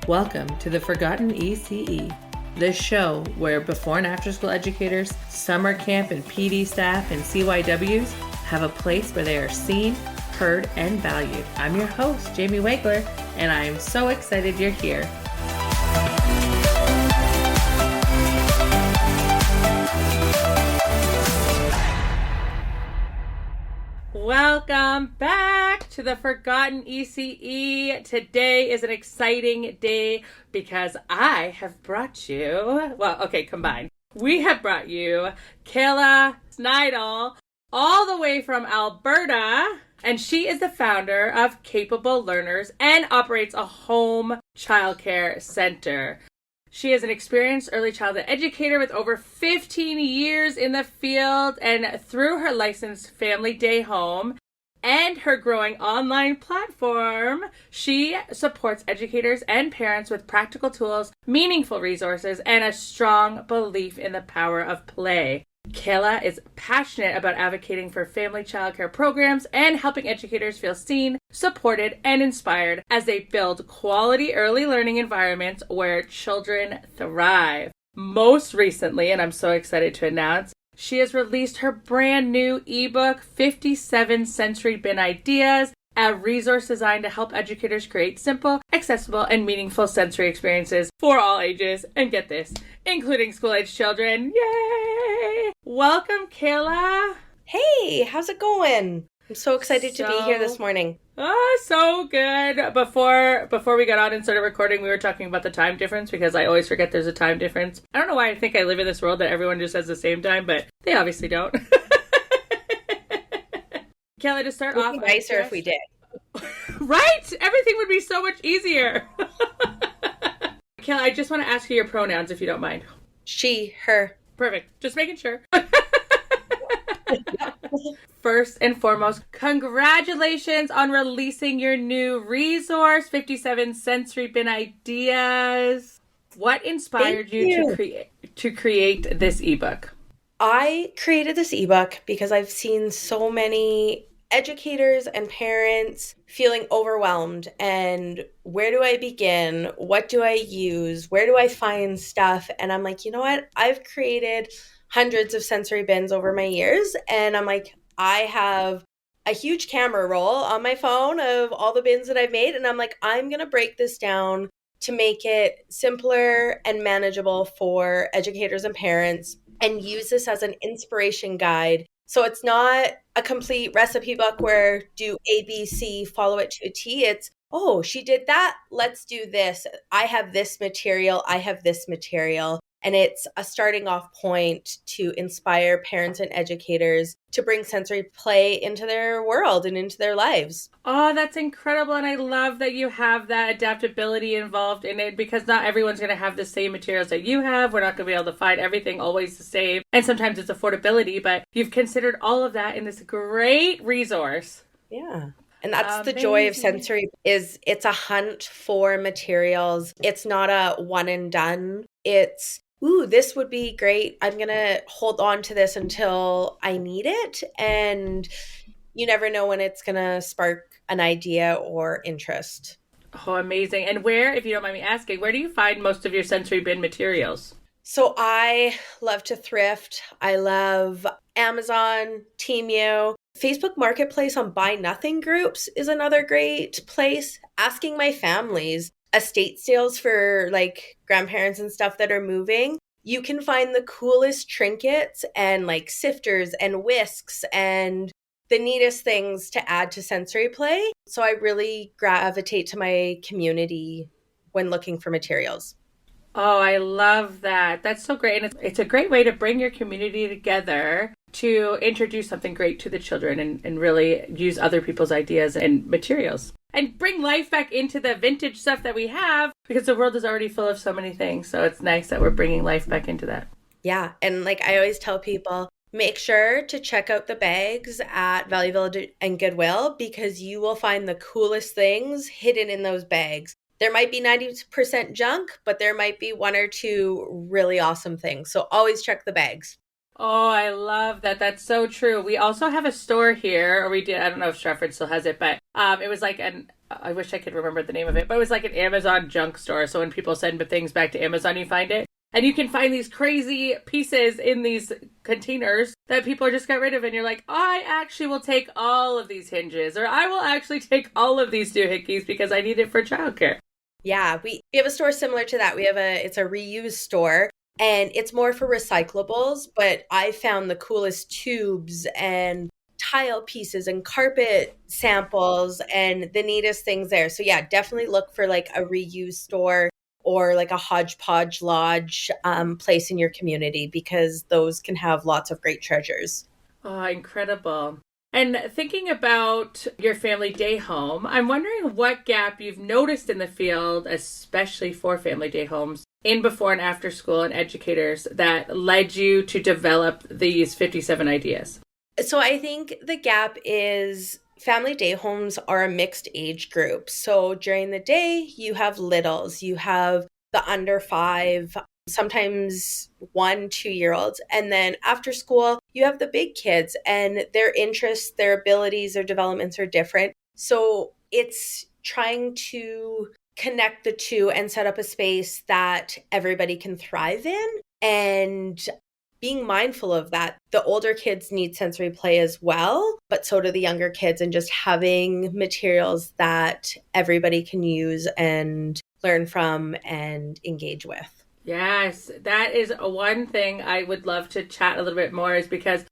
Welcome to the Forgotten ECE, the show where before and after school educators, summer camp and PD staff and CYWs have a place where they are seen, heard, and valued. I'm your host, Jamie Wegler, and I am so excited you're here. Welcome back to the Forgotten ECE. Today is an exciting day because I have brought you, combined. We have brought you Kayla Snidal all the way from Alberta, and she is the founder of Capable Learners and operates a home childcare center. She is an experienced early childhood educator with over 15 years in the field, and through her licensed Family Day Home and her growing online platform, she supports educators and parents with practical tools, meaningful resources, and a strong belief in the power of play. Kayla is passionate about advocating for family childcare programs and helping educators feel seen, supported, and inspired as they build quality early learning environments where children thrive. Most recently, and I'm so excited to announce, she has released her brand new ebook, 57 Sensory Bin Ideas, a resource designed to help educators create simple, accessible, and meaningful sensory experiences for all ages. And get this, including school-age children. Yay! Welcome, Kayla. Hey, how's it going? I'm so excited to be here this morning. Oh, so good. Before we got on and started recording, we were talking about the time difference because I always forget there's a time difference. I don't know why I think I live in this world that everyone just has the same time, but they obviously don't. Kayla, to start off, it would be nicer if we did. Right? Everything would be so much easier. Kayla, I just want to ask you your pronouns if you don't mind. She, her. Perfect. Just making sure. First and foremost, congratulations on releasing your new resource, 57 Sensory Bin Ideas. What inspired you to create this ebook? I created this ebook because I've seen so many educators and parents feeling overwhelmed, and where do I begin? What do I use? Where do I find stuff? And I'm like, you know what? I've created hundreds of sensory bins over my years, and I'm like, I have a huge camera roll on my phone of all the bins that I've made, and I'm like, I'm going to break this down to make it simpler and manageable for educators and parents and use this as an inspiration guide. So it's not a complete recipe book where do A, B, C, follow it to a T. It's, oh, she did that. Let's do this. I have this material. I have this material. And it's a starting off point to inspire parents and educators to bring sensory play into their world and into their lives. Oh, that's incredible. And I love that you have that adaptability involved in it because not everyone's going to have the same materials that you have. We're not going to be able to find everything always the same. And sometimes it's affordability, but you've considered all of that in this great resource. Yeah. And that's the joy of sensory is it's a hunt for materials. It's not a one and done. It's ooh, this would be great. I'm going to hold on to this until I need it. And you never know when it's going to spark an idea or interest. Oh, amazing. And where, if you don't mind me asking, where do you find most of your sensory bin materials? So I love to thrift. I love Amazon, Temu. Facebook Marketplace on Buy Nothing groups is another great place. Asking my families. Estate sales for like grandparents and stuff that are moving, you can find the coolest trinkets and like sifters and whisks and the neatest things to add to sensory play. So I really gravitate to my community when looking for materials. Oh, I love that. That's so great. And it's a great way to bring your community together to introduce something great to the children and really use other people's ideas and materials. And bring life back into the vintage stuff that we have because the world is already full of so many things. So it's nice that we're bringing life back into that. Yeah. And like I always tell people, make sure to check out the bags at Value Village and Goodwill because you will find the coolest things hidden in those bags. There might be 90% junk, but there might be one or two really awesome things. So always check the bags. Oh, I love that. That's so true. We also have a store here, or we did. I don't know if Stratford still has it, but it was like an. I wish I could remember the name of it, but it was like an Amazon junk store. So when people send things back to Amazon, you find it, and you can find these crazy pieces in these containers that people just got rid of, and you're like, I actually will take all of these hinges, or I will actually take all of these doohickeys because I need it for childcare. Yeah, we have a store similar to that. It's a reuse store. And it's more for recyclables, but I found the coolest tubes and tile pieces and carpet samples and the neatest things there. So yeah, definitely look for like a reuse store or like a hodgepodge lodge place in your community, because those can have lots of great treasures. Oh, incredible. And thinking about your family day home, I'm wondering what gap you've noticed in the field, especially for family day homes, in before and after school and educators that led you to develop these 57 ideas. So I think the gap is family day homes are a mixed age group. So during the day, you have littles, you have the under 5, sometimes 1, 2 year olds. And then after school, you have the big kids, and their interests, their abilities, their developments are different. So it's trying to connect the two and set up a space that everybody can thrive in. And being mindful of that, the older kids need sensory play as well, but so do the younger kids, and just having materials that everybody can use and learn from and engage with. Yes, that is one thing I would love to chat a little bit more, is because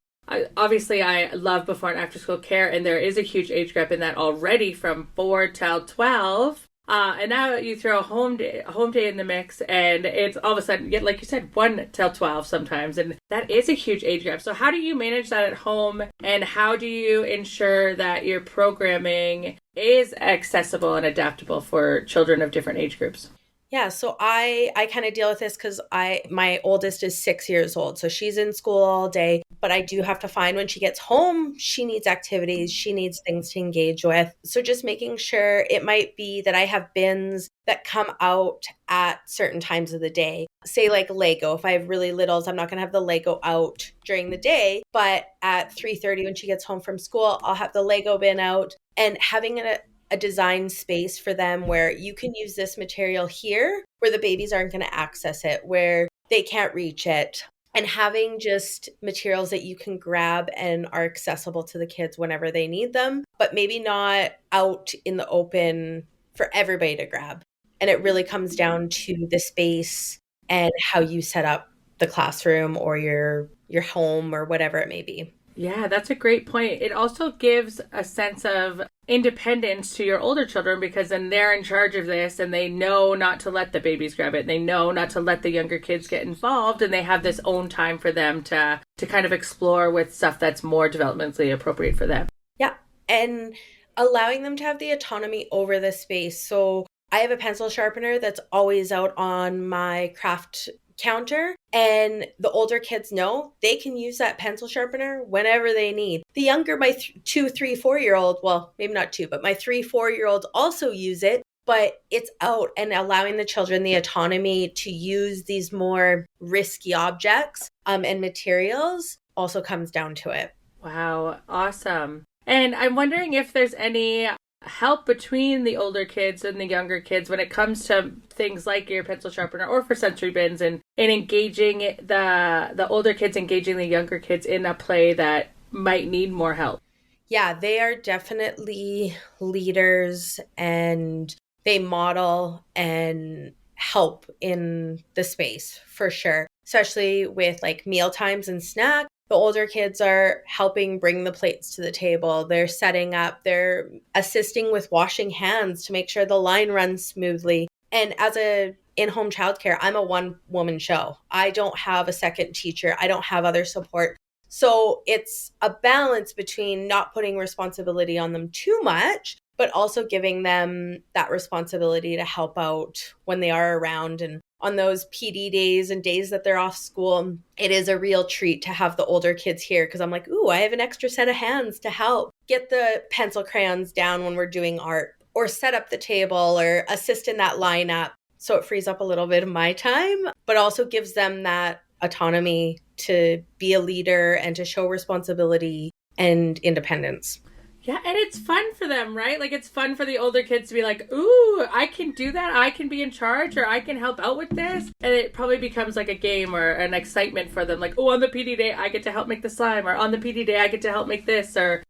obviously I love before and after school care, and there is a huge age gap in that already from 4 till 12. And now you throw a home day in the mix, and it's all of a sudden, like you said, 1 till 12 sometimes, and that is a huge age gap. So how do you manage that at home, and how do you ensure that your programming is accessible and adaptable for children of different age groups? Yeah, so I kind of deal with this because my oldest is 6 years old, so she's in school all day. But I do have to find when she gets home, she needs activities, she needs things to engage with. So just making sure, it might be that I have bins that come out at certain times of the day. Say like Lego. If I have really littles, I'm not going to have the Lego out during the day, but at 3:30 when she gets home from school, I'll have the Lego bin out, and having a design space for them where you can use this material here where the babies aren't going to access it, where they can't reach it, and having just materials that you can grab and are accessible to the kids whenever they need them, but maybe not out in the open for everybody to grab. And it really comes down to the space and how you set up the classroom or your home or whatever it may be. Yeah, that's a great point. It also gives a sense of independence to your older children, because then they're in charge of this, and they know not to let the babies grab it. They know not to let the younger kids get involved, and they have this own time for them to kind of explore with stuff that's more developmentally appropriate for them. Yeah. And allowing them to have the autonomy over the space. So I have a pencil sharpener that's always out on my craft counter, and the older kids know they can use that pencil sharpener whenever they need. The younger, my 2, 3, 4 year old, well, maybe not 2, but my 3, 4 year olds also use it, but it's out, and allowing the children the autonomy to use these more risky objects and materials also comes down to it. Wow, awesome. And I'm wondering if there's any help between the older kids and the younger kids when it comes to things like your pencil sharpener or for sensory bins, and engaging the older kids, engaging the younger kids in a play that might need more help. Yeah, they are definitely leaders, and they model and help in the space for sure, especially with like meal times and snack. The older kids are helping bring the plates to the table. They're setting up, they're assisting with washing hands to make sure the line runs smoothly. And as a in-home childcare, I'm a one-woman show. I don't have a second teacher. I don't have other support. So it's a balance between not putting responsibility on them too much, but also giving them that responsibility to help out when they are around. And on those PD days and days that they're off school, it is a real treat to have the older kids here, because I'm like, ooh, I have an extra set of hands to help get the pencil crayons down when we're doing art, or set up the table, or assist in that lineup. So it frees up a little bit of my time, but also gives them that autonomy to be a leader and to show responsibility and independence. Yeah, and it's fun for them, right? Like, it's fun for the older kids to be like, ooh, I can do that. I can be in charge, or I can help out with this. And it probably becomes like a game or an excitement for them. Like, oh, on the PD day, I get to help make the slime. Or on the PD day, I get to help make this. Or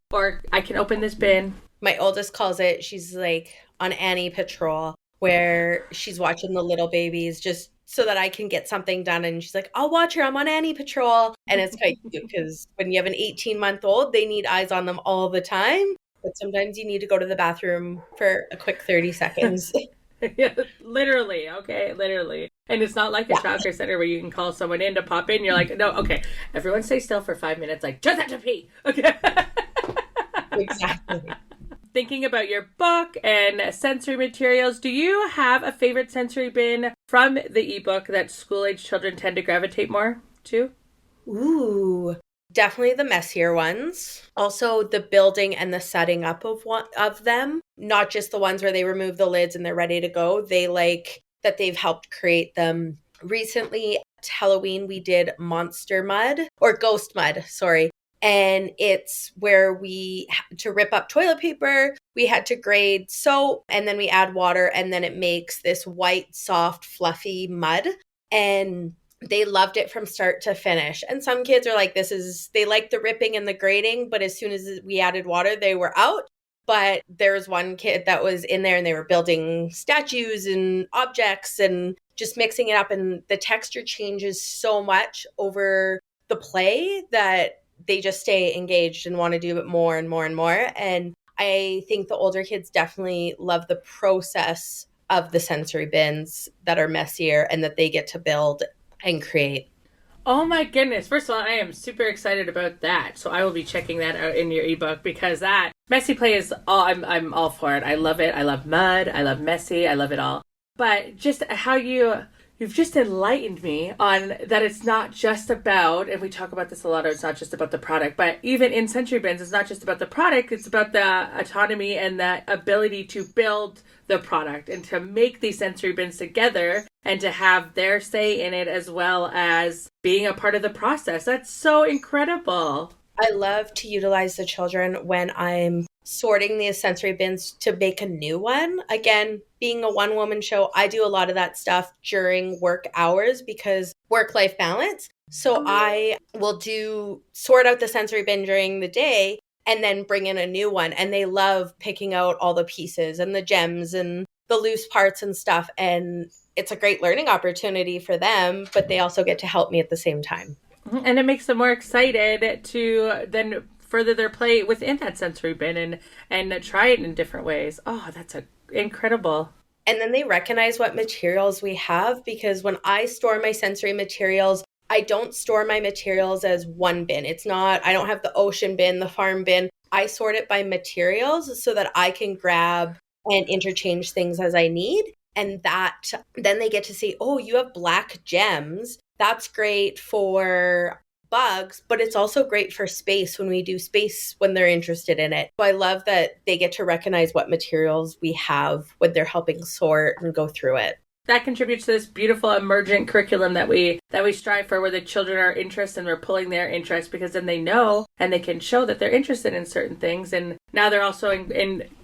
I can open this bin. My oldest calls it, she's like on Annie Patrol, where she's watching the little babies just so that I can get something done. And she's like, I'll watch her. I'm on Annie Patrol. And it's quite cute because when you have an 18-month-old, they need eyes on them all the time. But sometimes you need to go to the bathroom for a quick 30 seconds. Yeah, literally. Okay, literally. And it's not like a childcare center where you can call someone in to pop in. You're like, no, okay, everyone stay still for 5 minutes. Like, just have to pee. Okay. Exactly. Thinking about your book and sensory materials, do you have a favorite sensory bin from the ebook that school-age children tend to gravitate more to? Ooh, definitely the messier ones. Also, the building and the setting up of them, not just the ones where they remove the lids and they're ready to go. They like that they've helped create them. Recently, at Halloween, we did monster mud or ghost mud, sorry. And it's where we had to rip up toilet paper, we had to grade soap, and then we add water, and then it makes this white, soft, fluffy mud. And they loved it from start to finish. And some kids are like, they like the ripping and the grading, but as soon as we added water, they were out. But there was one kid that was in there and they were building statues and objects and just mixing it up. And the texture changes so much over the play that they just stay engaged and want to do it more and more and more. And I think the older kids definitely love the process of the sensory bins that are messier and that they get to build and create. Oh my goodness. First of all, I am super excited about that. So I will be checking that out in your ebook because that messy play is all, I'm all for it. I love it. I love mud. I love messy. I love it all. But just how you've just enlightened me on that it's not just about, and we talk about this a lot, it's not just about the product, but even in sensory bins, it's not just about the product, it's about the autonomy and the ability to build the product and to make these sensory bins together and to have their say in it as well as being a part of the process. That's so incredible. I love to utilize the children when I'm sorting the sensory bins to make a new one. Again, being a one-woman show, I do a lot of that stuff during work hours because work-life balance. So I will sort out the sensory bin during the day and then bring in a new one. And they love picking out all the pieces and the gems and the loose parts and stuff. And it's a great learning opportunity for them, but they also get to help me at the same time. And it makes them more excited to then further their play within that sensory bin and try it in different ways. Oh, that's incredible. And then they recognize what materials we have because when I store my sensory materials, I don't store my materials as one bin. I don't have the ocean bin, the farm bin. I sort it by materials so that I can grab and interchange things as I need. And then they get to see, oh, you have black gems. That's great for bugs, but it's also great for space when we do space when they're interested in it. So I love that they get to recognize what materials we have when they're helping sort and go through it. That contributes to this beautiful emergent curriculum that we strive for, where the children are interested and we're pulling their interest because then they know and they can show that they're interested in certain things. And now they're also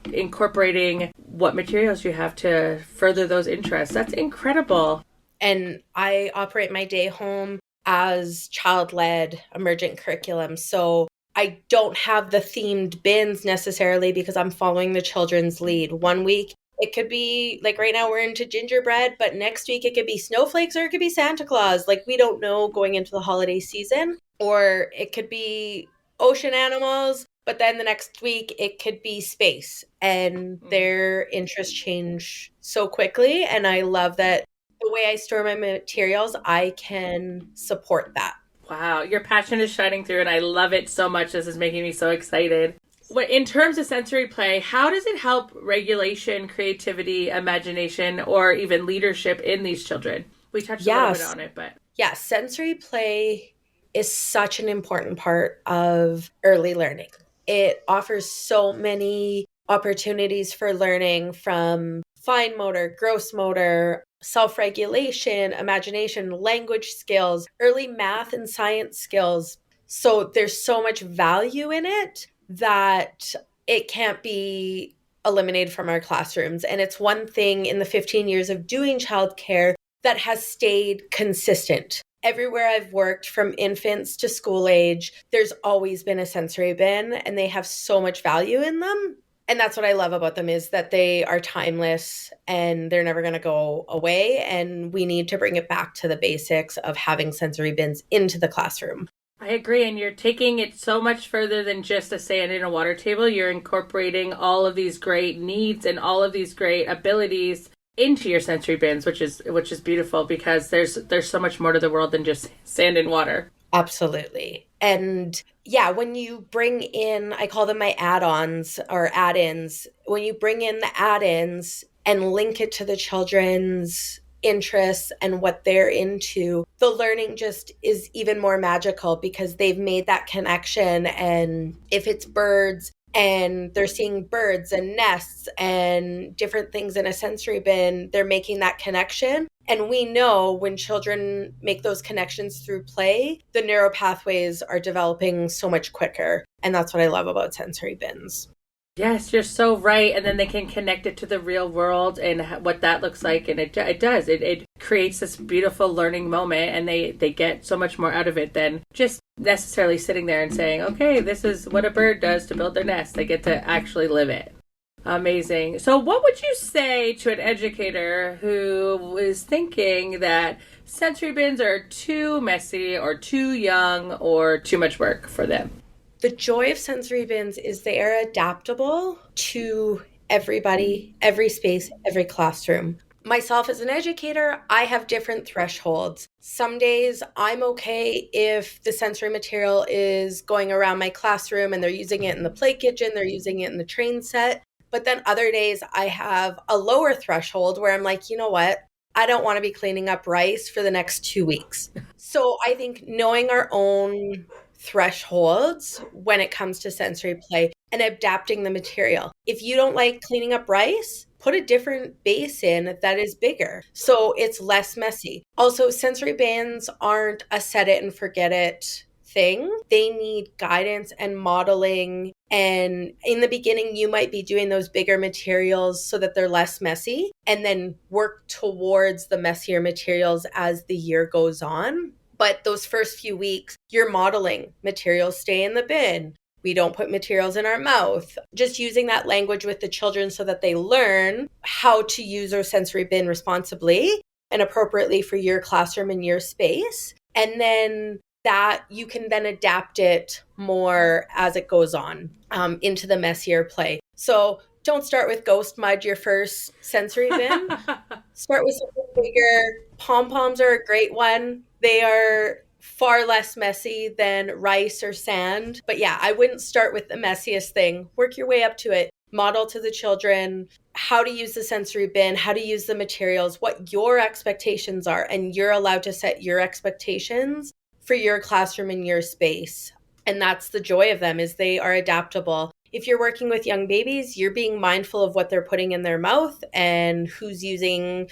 incorporating what materials you have to further those interests. That's incredible. And I operate my day home as child-led emergent curriculum. So I don't have the themed bins necessarily because I'm following the children's lead. One week, it could be, like right now we're into gingerbread, but next week it could be snowflakes or it could be Santa Claus. Like we don't know going into the holiday season. Or it could be ocean animals, but then the next week it could be space. And their interests change so quickly. And I love that the way I store my materials, I can support that. Wow, your passion is shining through and I love it so much. This is making me so excited. In terms of sensory play, how does it help regulation, creativity, imagination, or even leadership in these children? We touched a little bit on it, but... Yeah, sensory play is such an important part of early learning. It offers so many opportunities for learning from fine motor, gross motor, self-regulation, imagination, language skills, early math and science skills. So there's so much value in it that it can't be eliminated from our classrooms. And it's one thing in the 15 years of doing childcare that has stayed consistent. Everywhere I've worked, from infants to school age, there's always been a sensory bin, and they have so much value in them. And that's what I love about them, is that they are timeless and they're never going to go away. And we need to bring it back to the basics of having sensory bins into the classroom. I agree. And you're taking it so much further than just a sand and a water table. You're incorporating all of these great needs and all of these great abilities into your sensory bins, which is beautiful, because there's so much more to the world than just sand and water. Absolutely. And yeah, when you bring in, I call them my add-ons or add-ins, when you bring in the add-ins and link it to the children's interests and what they're into, the learning just is even more magical because they've made that connection. And if it's birds, and they're seeing birds and nests and different things in a sensory bin, they're making that connection. And we know when children make those connections through play, the neural pathways are developing so much quicker. And that's what I love about sensory bins. Yes, you're so right. And then they can connect it to the real world and what that looks like. And it does. It creates this beautiful learning moment, and they get so much more out of it than just necessarily sitting there and saying, okay, this is what a bird does to build their nest. They get to actually live it. Amazing. So what would you say to an educator who is thinking that sensory bins are too messy or too young or too much work for them? The joy of sensory bins is they are adaptable to everybody, every space, every classroom. Myself as an educator, I have different thresholds. Some days I'm okay if the sensory material is going around my classroom and they're using it in the play kitchen, they're using it in the train set. But then other days I have a lower threshold where I'm like, you know what? I don't want to be cleaning up rice for the next 2 weeks. So I think knowing our own thresholds when it comes to sensory play and adapting the material. If you don't like cleaning up rice, put a different base in that is bigger so it's less messy. Also, sensory bins aren't a set it and forget it thing. They need guidance and modeling. And in the beginning, you might be doing those bigger materials so that they're less messy, and then work towards the messier materials as the year goes on. But those first few weeks, you're modeling materials stay in the bin. We don't put materials in our mouth. Just using that language with the children so that they learn how to use our sensory bin responsibly and appropriately for your classroom and your space. And then that you can then adapt it more as it goes on into the messier play. So don't start with ghost mud your first sensory bin. Start with something bigger. Pom-poms are a great one. They are far less messy than rice or sand. But yeah, I wouldn't start with the messiest thing. Work your way up to it. Model to the children how to use the sensory bin, how to use the materials, what your expectations are. And you're allowed to set your expectations for your classroom and your space. And that's the joy of them, is they are adaptable. If you're working with young babies, you're being mindful of what they're putting in their mouth and who's using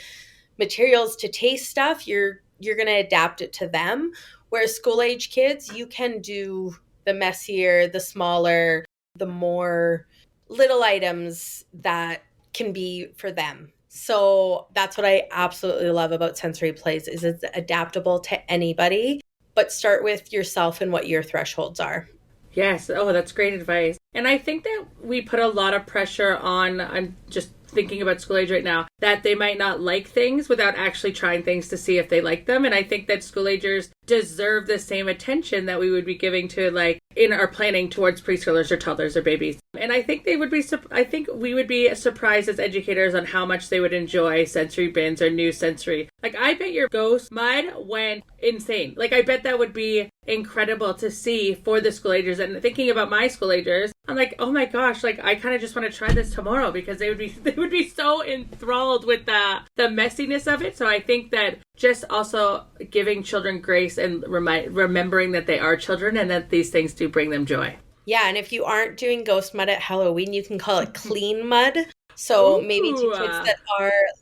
materials to taste stuff. You're going to adapt it to them. Whereas school age kids, you can do the messier, the smaller, the more little items that can be for them. So that's what I absolutely love about sensory plays, is it's adaptable to anybody, but start with yourself and what your thresholds are. Yes. Oh, that's great advice. And I think that we put a lot of pressure on, I'm just thinking about school age right now, that they might not like things without actually trying things to see if they like them. And I think that school agers deserve the same attention that we would be giving to, like, in our planning towards preschoolers or toddlers or babies. And I think we would be surprised as educators on how much they would enjoy sensory bins or new sensory. Like, I bet your ghost mud went insane. Like, I bet that would be incredible to see for the school agers. And thinking about my school agers, I'm like, oh my gosh, like, I kind of just want to try this tomorrow, because they would be so enthralled with the messiness of it. So I think that just also giving children grace and remembering that they are children and that these things do bring them joy. Yeah, and if you aren't doing ghost mud at Halloween, you can call it clean mud. So maybe to Ooh. kids that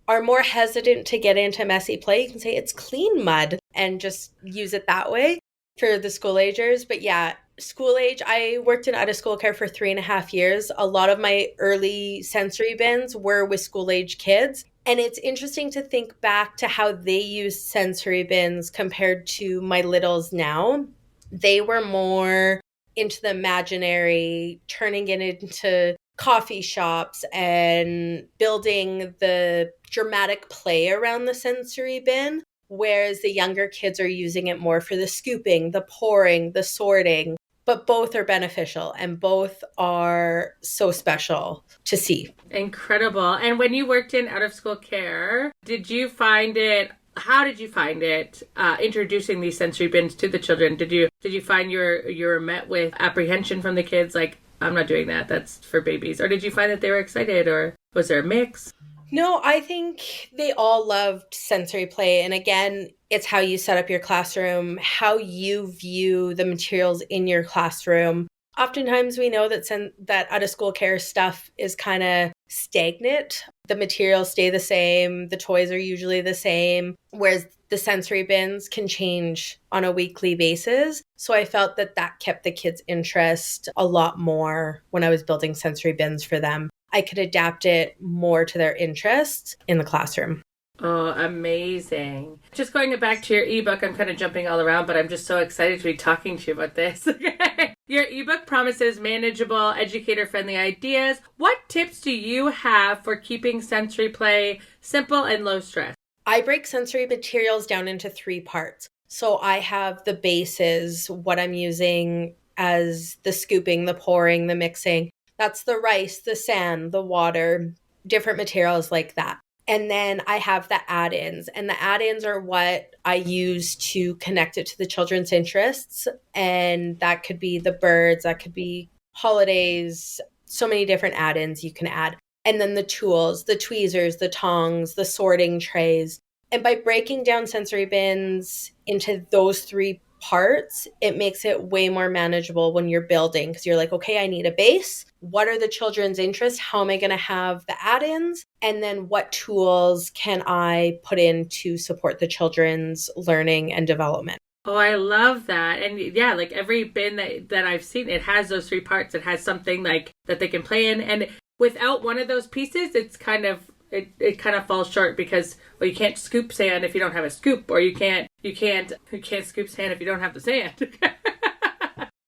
are more hesitant to get into messy play, you can say it's clean mud and just use it that way for the school agers. But yeah, school age, I worked in out of school care for 3.5 years. A lot of my early sensory bins were with school age kids. And it's interesting to think back to how they use sensory bins compared to my littles now. They were more into the imaginary, turning it into coffee shops and building the dramatic play around the sensory bin, whereas the younger kids are using it more for the scooping, the pouring, the sorting. But both are beneficial and both are so special to see. Incredible. And when you worked in out of school care, how did you find it introducing these sensory bins to the children? Did you find you were met with apprehension from the kids, like, I'm not doing that, that's for babies? Or did you find that they were excited, or was there a mix? No, I think they all loved sensory play. And again, it's how you set up your classroom, how you view the materials in your classroom. Oftentimes we know that out of school care stuff is kind of stagnant. The materials stay the same, the toys are usually the same, whereas the sensory bins can change on a weekly basis. So I felt that kept the kids' interest a lot more when I was building sensory bins for them. I could adapt it more to their interests in the classroom. Oh, amazing. Just going back to your ebook, I'm kind of jumping all around, but I'm just so excited to be talking to you about this. Your ebook promises manageable, educator-friendly ideas. What tips do you have for keeping sensory play simple and low stress? I break sensory materials down into 3 parts. So I have the bases, what I'm using as the scooping, the pouring, the mixing. That's the rice, the sand, the water, different materials like that. And then I have the add-ins, and the add-ins are what I use to connect it to the children's interests. And that could be the birds, that could be holidays, so many different add-ins you can add. And then the tools, the tweezers, the tongs, the sorting trays. And by breaking down sensory bins into those 3 parts, it makes it way more manageable when you're building, because you're like, okay, I need a base. What are the children's interests? How am I going to have the add-ins? And then what tools can I put in to support the children's learning and development? Oh, I love that. And yeah, like every bin that I've seen, it has those 3 parts. It has something like that they can play in. And without one of those pieces, it's kind of it kind of falls short, because, well, you can't scoop sand if you don't have a scoop, or you can't scoop sand if you don't have the sand.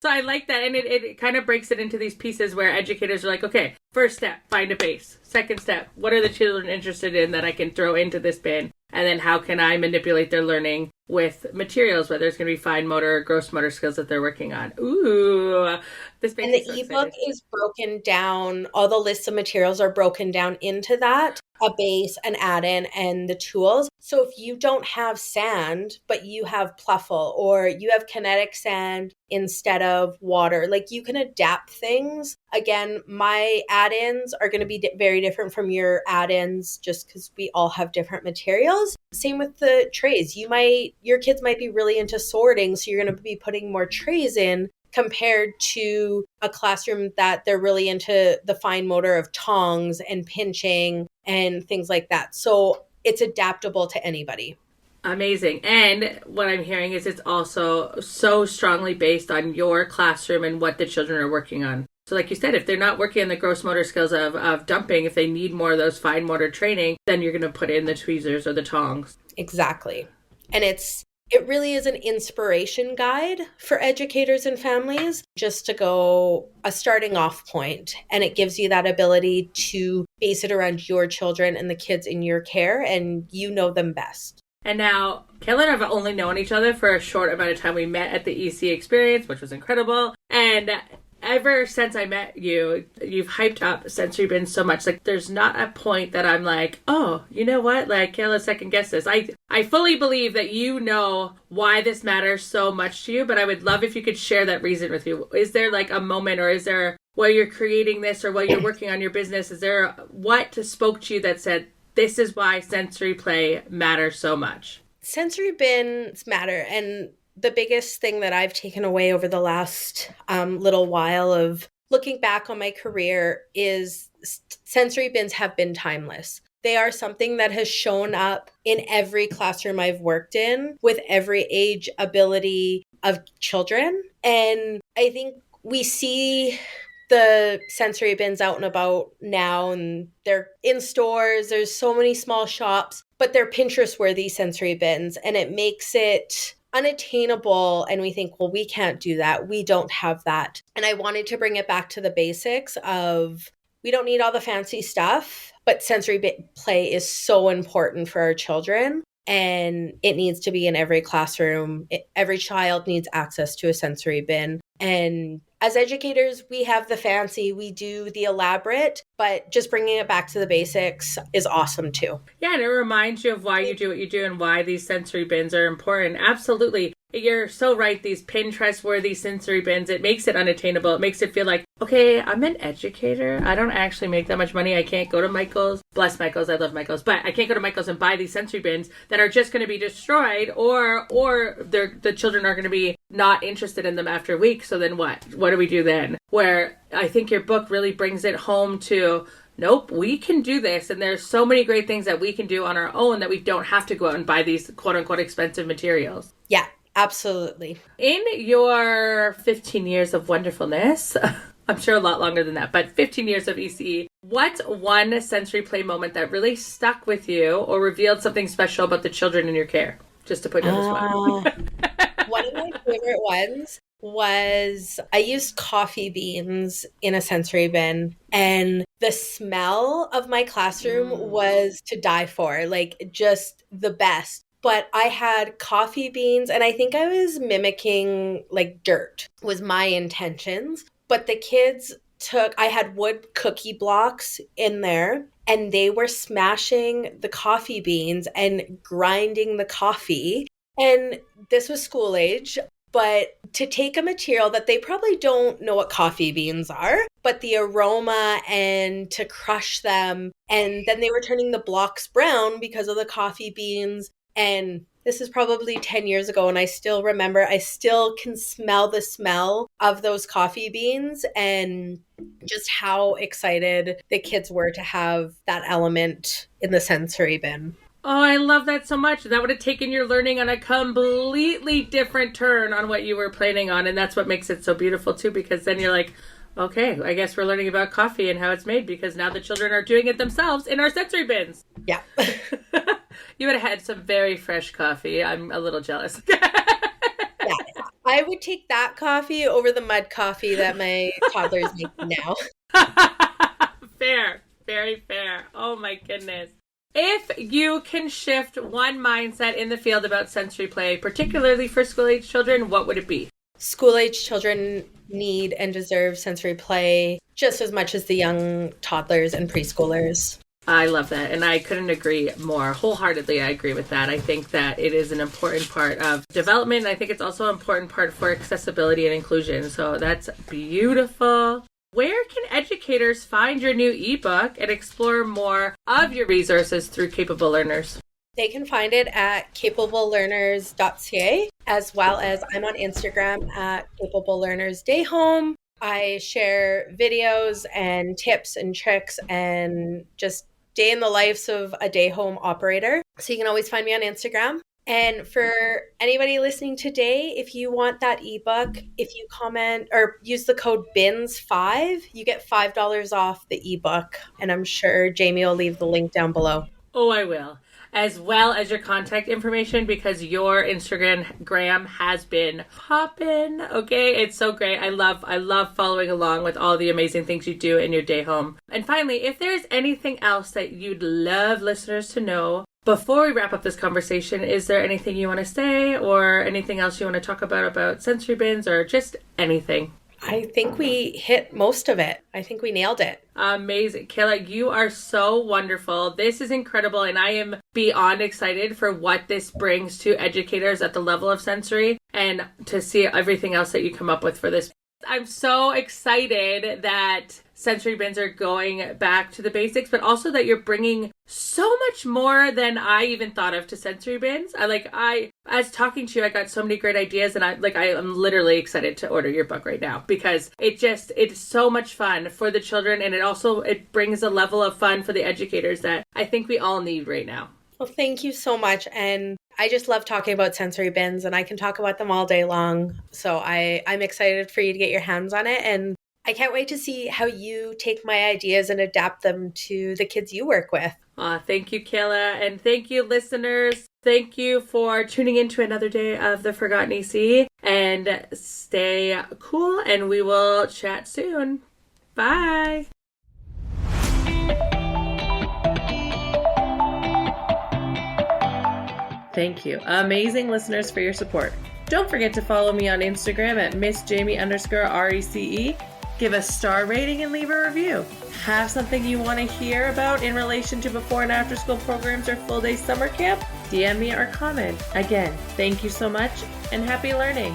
So I like that. And it kind of breaks it into these pieces where educators are like, okay, first step, find a base. Second step, what are the children interested in that I can throw into this bin? And then how can I manipulate their learning with materials, whether it's going to be fine motor or gross motor skills that they're working on. Ooh, this makes me so And the ebook excited. is broken down, all the lists of materials are broken down into that, a base, an add-in, and the tools. So if you don't have sand, but you have pluffle, or you have kinetic sand instead of water, like, you can adapt things. Again, my add-ins are going to be very different from your add-ins, just because we all have different materials. Same with the trays. Your kids might be really into sorting, so you're going to be putting more trays in compared to a classroom that they're really into the fine motor of tongs and pinching and things like that. So it's adaptable to anybody. Amazing. And what I'm hearing is it's also so strongly based on your classroom and what the children are working on. So like you said, if they're not working on the gross motor skills of dumping, if they need more of those fine motor training, then you're going to put in the tweezers or the tongs. Exactly. And it really is an inspiration guide for educators and families, just to go a starting off point. And it gives you that ability to base it around your children and the kids in your care, and you know them best. And now, Kayla and I have only known each other for a short amount of time. We met at the EC experience, which was incredible. And ever since I met you, you've hyped up sensory bins so much. Like, there's not a point that I'm like, oh, you know what? Like, Kayla second guessed this. I fully believe that you know why this matters so much to you, but I would love if you could share that reason with you. Is there like a moment, or is there, while you're creating this or while you're working on your business, is there what spoke to you that said, this is why sensory play matters so much? Sensory bins matter. And the biggest thing that I've taken away over the last little while of looking back on my career is sensory bins have been timeless. They are something that has shown up in every classroom I've worked in with every age ability of children. And I think we see the sensory bins out and about now, and they're in stores. There's so many small shops, but they're Pinterest worthy sensory bins, and it makes it unattainable. And we think, well, we can't do that. We don't have that. And I wanted to bring it back to the basics of we don't need all the fancy stuff, but sensory play is so important for our children. And it needs to be in every classroom. Every child needs access to a sensory bin. And as educators, we have the fancy, we do the elaborate, but just bringing it back to the basics is awesome too. Yeah, and it reminds you of why you do what you do and why these sensory bins are important. Absolutely. You're so right. These Pinterest-worthy sensory bins, it makes it unattainable. It makes it feel like, okay, I'm an educator. I don't actually make that much money. I can't go to Michael's. Bless Michael's. I love Michael's. But I can't go to Michael's and buy these sensory bins that are just going to be destroyed or the children are going to be not interested in them after a week. So then what? What do we do then? Where I think your book really brings it home to, nope, we can do this. And there's so many great things that we can do on our own that we don't have to go out and buy these quote unquote expensive materials. Yeah. Absolutely. In your 15 years of wonderfulness, I'm sure a lot longer than that, but 15 years of ECE, what's one sensory play moment that really stuck with you or revealed something special about the children in your care? Just to put you on the spot. One of my favorite ones was I used coffee beans in a sensory bin, and the smell of my classroom was to die for, like just the best. But I had coffee beans, and I think I was mimicking like dirt was my intentions. But the kids I had wood cookie blocks in there, and they were smashing the coffee beans and grinding the coffee. And this was school age. But to take a material that they probably don't know what coffee beans are, but the aroma and to crush them, and then they were turning the blocks brown because of the coffee beans. And this is probably 10 years ago, and I still remember, I still can smell the smell of those coffee beans and just how excited the kids were to have that element in the sensory bin. Oh, I love that so much. That would have taken your learning on a completely different turn on what you were planning on. And that's what makes it so beautiful too, because then you're like, okay, I guess we're learning about coffee and how it's made because now the children are doing it themselves in our sensory bins. Yeah. You would have had some very fresh coffee. I'm a little jealous. Yeah. I would take that coffee over the mud coffee that my toddler's making now. Fair. Very fair. Oh my goodness. If you can shift one mindset in the field about sensory play, particularly for school-age children, what would it be? School-age children need and deserve sensory play just as much as the young toddlers and preschoolers. I love that. And I couldn't agree more. Wholeheartedly, I agree with that. I think that it is an important part of development. And I think it's also an important part for accessibility and inclusion. So that's beautiful. Where can educators find your new ebook and explore more of your resources through Capable Learners? They can find it at capablelearners.ca, as well as I'm on Instagram at Capable Learners Day Home. I share videos and tips and tricks and just day in the lives of a day home operator. So you can always find me on Instagram. And for anybody listening today, if you want that ebook, if you comment or use the code BINS5, you get $5 off the ebook. And I'm sure Jamie will leave the link down below. Oh, I will. As well as your contact information, because your Instagram has been popping. Okay, it's so great. I love following along with all the amazing things you do in your day home. And finally, if there's anything else that you'd love listeners to know, before we wrap up this conversation, is there anything you want to say or anything else you want to talk about sensory bins or just anything? I think we hit most of it. I think we nailed it. Amazing. Kayla, you are so wonderful. This is incredible. And I am beyond excited for what this brings to educators at the level of sensory and to see everything else that you come up with for this. I'm so excited that sensory bins are going back to the basics, but also that you're bringing so much more than I even thought of to sensory bins. As talking to you, I got so many great ideas, and I am literally excited to order your book right now because it's so much fun for the children, and it brings a level of fun for the educators that I think we all need right now. Well, thank you so much. And I just love talking about sensory bins, and I can talk about them all day long. So I'm excited for you to get your hands on it. And I can't wait to see how you take my ideas and adapt them to the kids you work with. Thank you, Kayla. And thank you, listeners. Thank you for tuning in to another day of the Forgotten EC. And stay cool, and we will chat soon. Bye. Thank you, amazing listeners, for your support. Don't forget to follow me on Instagram at MissJamie_RECE. Give a star rating and leave a review. Have something you want to hear about in relation to before and after school programs or full day summer camp? DM me or comment. Again, thank you so much and happy learning.